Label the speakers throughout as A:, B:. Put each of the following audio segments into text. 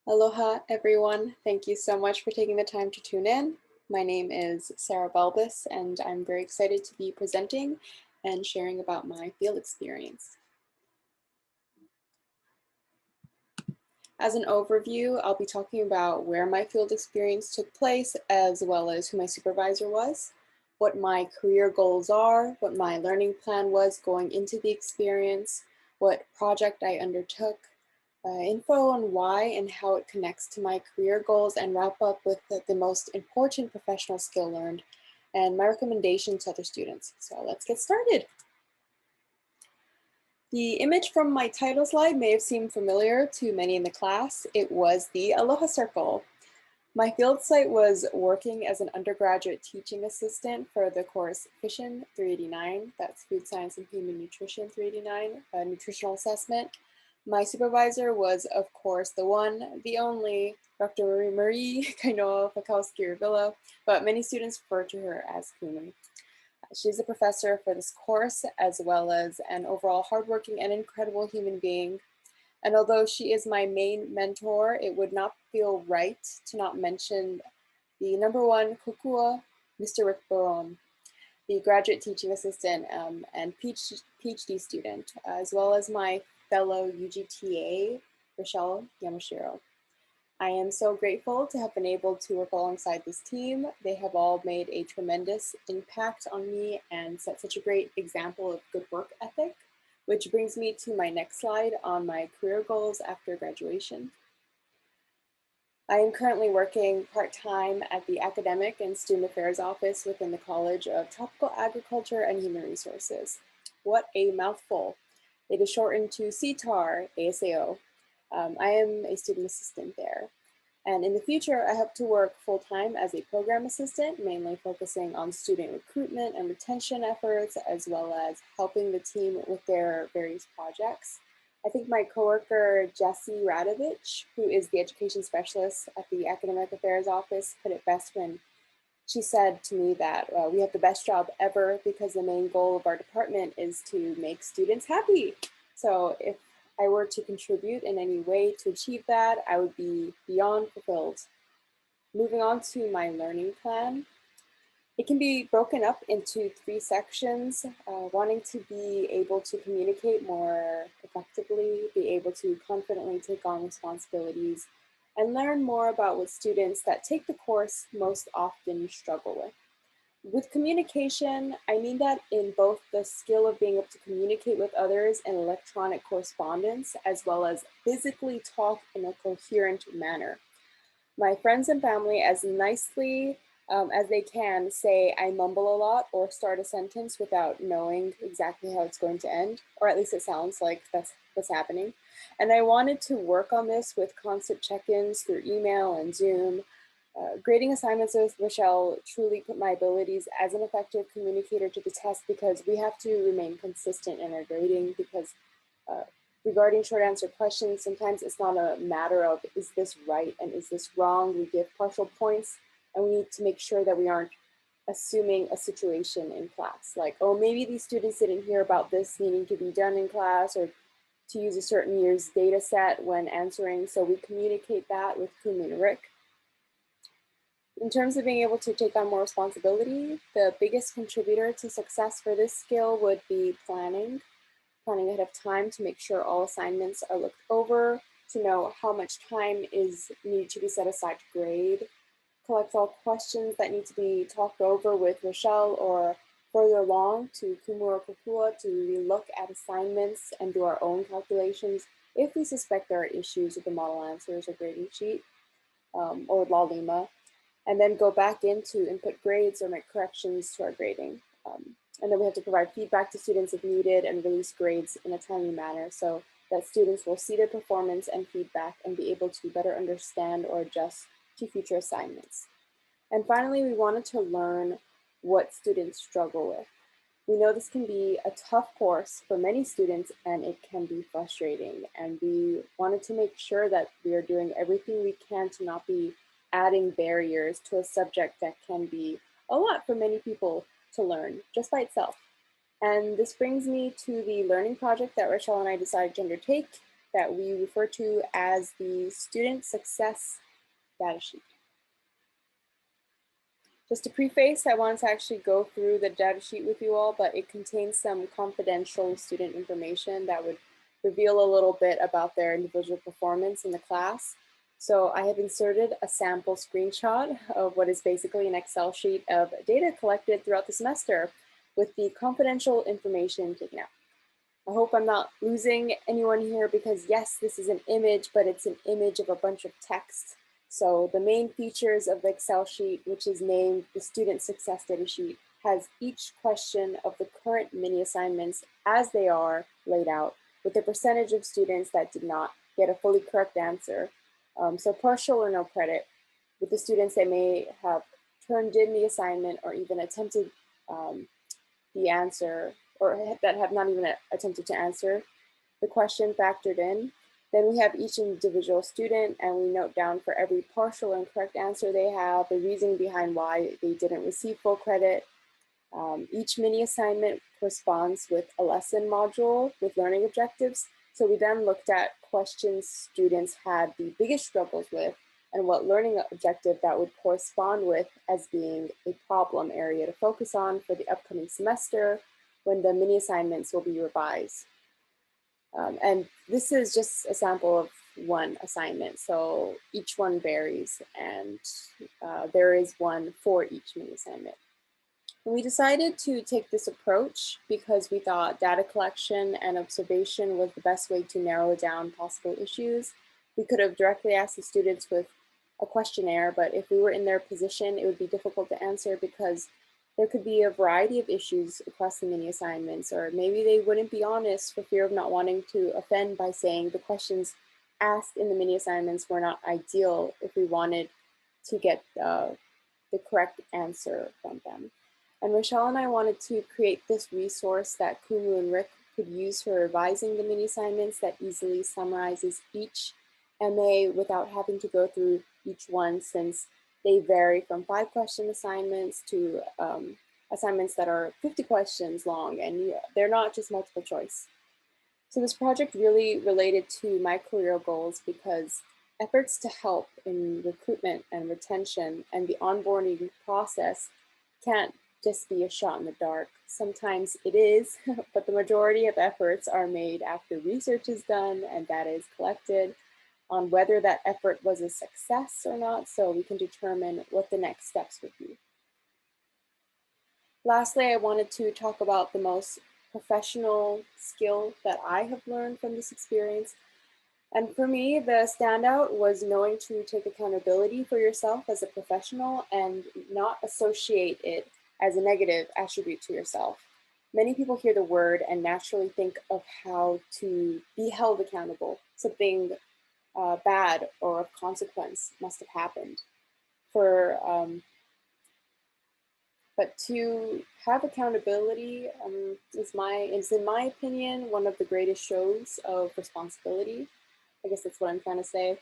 A: Aloha, everyone. Thank you so much for taking the time to tune in. My name is Sarah Balbus, and I'm very excited to be presenting and sharing about my field experience. As an overview, I'll be talking about where my field experience took place, as well as who my supervisor was, what my career goals are, what my learning plan was going into the experience, what project I undertook, info on why and how it connects to my career goals, and wrap up with the most important professional skill learned and my recommendation to other students. So let's get started. The image from my title slide may have seemed familiar to many in the class. It was the Aloha Circle. My field site was working as an undergraduate teaching assistant for the course FSHN 389, that's Food Science and Human Nutrition 389, a nutritional assessment. My supervisor was, of course, the one, the only, Dr. Marie Kainoa Pakowski-Revilla, but many students refer to her as Kumi. She's a professor for this course, as well as an overall hardworking and incredible human being. And although she is my main mentor, it would not feel right to not mention the number one kokua, Mr. Rick Barone, the graduate teaching assistant and PhD student, as well as my fellow UGTA, Rochelle Yamashiro. I am so grateful to have been able to work alongside this team. They have all made a tremendous impact on me and set such a great example of good work ethic, which brings me to my next slide on my career goals after graduation. I am currently working part-time at the Academic and Student Affairs Office within the College of Tropical Agriculture and Human Resources. What a mouthful. It is shortened to CTAR ASAO. I am a student assistant there. And in the future, I hope to work full-time as a program assistant, mainly focusing on student recruitment and retention efforts, as well as helping the team with their various projects. I think my coworker, Jessie Radovich, who is the education specialist at the Academic Affairs Office, put it best when she said to me that we have the best job ever because the main goal of our department is to make students happy. So if I were to contribute in any way to achieve that, I would be beyond fulfilled. Moving on to my learning plan. It can be broken up into 3 sections, wanting to be able to communicate more effectively, be able to confidently take on responsibilities, and learn more about what students that take the course most often struggle with. With communication, I mean that in both the skill of being able to communicate with others in electronic correspondence, as well as physically talk in a coherent manner. My friends and family, as nicely as they can, say I mumble a lot or start a sentence without knowing exactly how it's going to end, or at least it sounds like that's what's happening. And I wanted to work on this with constant check-ins through email and Zoom. Grading assignments with Rochelle truly put my abilities as an effective communicator to the test because we have to remain consistent in our grading because uh, regarding short answer questions, sometimes it's not a matter of is this right and is this wrong? We give partial points and we need to make sure that we aren't assuming a situation in class. Like, oh, maybe these students didn't hear about this needing to be done in class or to use a certain year's data set when answering. So we communicate that with Kumi and Rick. In terms of being able to take on more responsibility, the biggest contributor to success for this skill would be planning ahead of time to make sure all assignments are looked over, to know how much time is needed to be set aside to grade, collect all questions that need to be talked over with Rochelle or further along to Kumura Kokua to relook at assignments and do our own calculations if we suspect there are issues with the model answers or grading sheet or LALIMA, and then go back into input grades or make corrections to our grading. And then we have to provide feedback to students if needed and release grades in a timely manner so that students will see their performance and feedback and be able to better understand or adjust to future assignments. And finally, we wanted to learn what students struggle with. We know this can be a tough course for many students and it can be frustrating. And we wanted to make sure that we are doing everything we can to not be adding barriers to a subject that can be a lot for many people to learn just by itself. And this brings me to the learning project that Rochelle and I decided to undertake. that we refer to as the student success data sheet. Just to preface, I wanted to actually go through the data sheet with you all, but it contains some confidential student information that would reveal a little bit about their individual performance in the class. So I have inserted a sample screenshot of what is basically an Excel sheet of data collected throughout the semester with the confidential information taken out. I hope I'm not losing anyone here because yes, this is an image, but it's an image of a bunch of text. So the main features of the Excel sheet, which is named the Student Success Data Sheet, has each question of the current mini assignments as they are laid out, with the percentage of students that did not get a fully correct answer. So partial or no credit, with the students that may have turned in the assignment or even attempted the answer, or that have not even attempted to answer the question factored in. Then we have each individual student and we note down for every partial and correct answer they have, the reason behind why they didn't receive full credit. Each mini assignment corresponds with a lesson module with learning objectives. So we then looked at questions students had the biggest struggles with and what learning objective that would correspond with as being a problem area to focus on for the upcoming semester when the mini assignments will be revised. And this is just a sample of one assignment, so each one varies, and there is one for each mini assignment. And we decided to take this approach because we thought data collection and observation was the best way to narrow down possible issues. We could have directly asked the students with a questionnaire, but if we were in their position, it would be difficult to answer because there could be a variety of issues across the mini assignments, or maybe they wouldn't be honest for fear of not wanting to offend by saying the questions asked in the mini assignments were not ideal if we wanted to get the correct answer from them. And Rochelle and I wanted to create this resource that Kumu and Rick could use for revising the mini assignments that easily summarizes each MA without having to go through each one, since they vary from 5-question assignments to assignments that are 50 questions long, and they're not just multiple choice. So this project really related to my career goals because efforts to help in recruitment and retention and the onboarding process can't just be a shot in the dark. Sometimes it is, but the majority of efforts are made after research is done and data is collected on whether that effort was a success or not, so we can determine what the next steps would be. Lastly, I wanted to talk about the most professional skill that I have learned from this experience. And for me, the standout was knowing to take accountability for yourself as a professional and not associate it as a negative attribute to yourself. Many people hear the word and naturally think of how to be held accountable. Something bad or of consequence must have happened. But to have accountability is, in my opinion, one of the greatest shows of responsibility. I guess that's what I'm trying to say.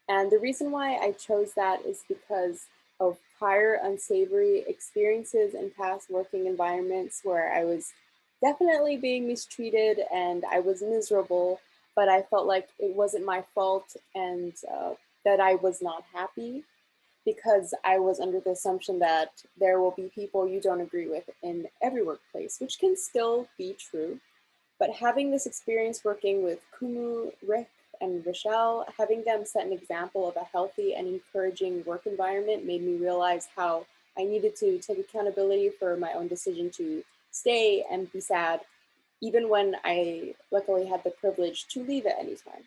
A: And the reason why I chose that is because of prior unsavory experiences in past working environments where I was definitely being mistreated and I was miserable, but I felt like it wasn't my fault and that I was not happy because I was under the assumption that there will be people you don't agree with in every workplace, which can still be true. But having this experience working with Kumu, Rick, and Rochelle, having them set an example of a healthy and encouraging work environment made me realize how I needed to take accountability for my own decision to stay and be sad, even when I luckily had the privilege to leave at any time.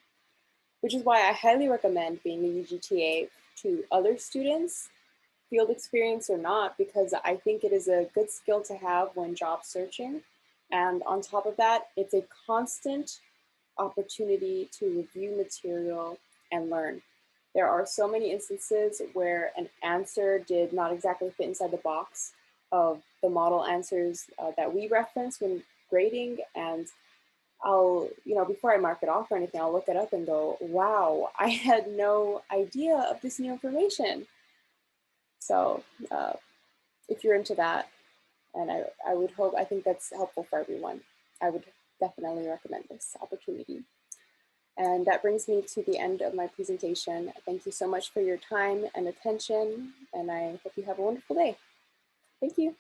A: Which is why I highly recommend being a UGTA to other students, field experience or not, because I think it is a good skill to have when job searching. And on top of that, it's a constant opportunity to review material and learn. There are so many instances where an answer did not exactly fit inside the box of the model answers that we reference when grading, and I'll, before I mark it off or anything, I'll look it up and go, wow, I had no idea of this new information. So if you're into that, and I think that's helpful for everyone. I would definitely recommend this opportunity. And that brings me to the end of my presentation. Thank you so much for your time and attention, and I hope you have a wonderful day. Thank you.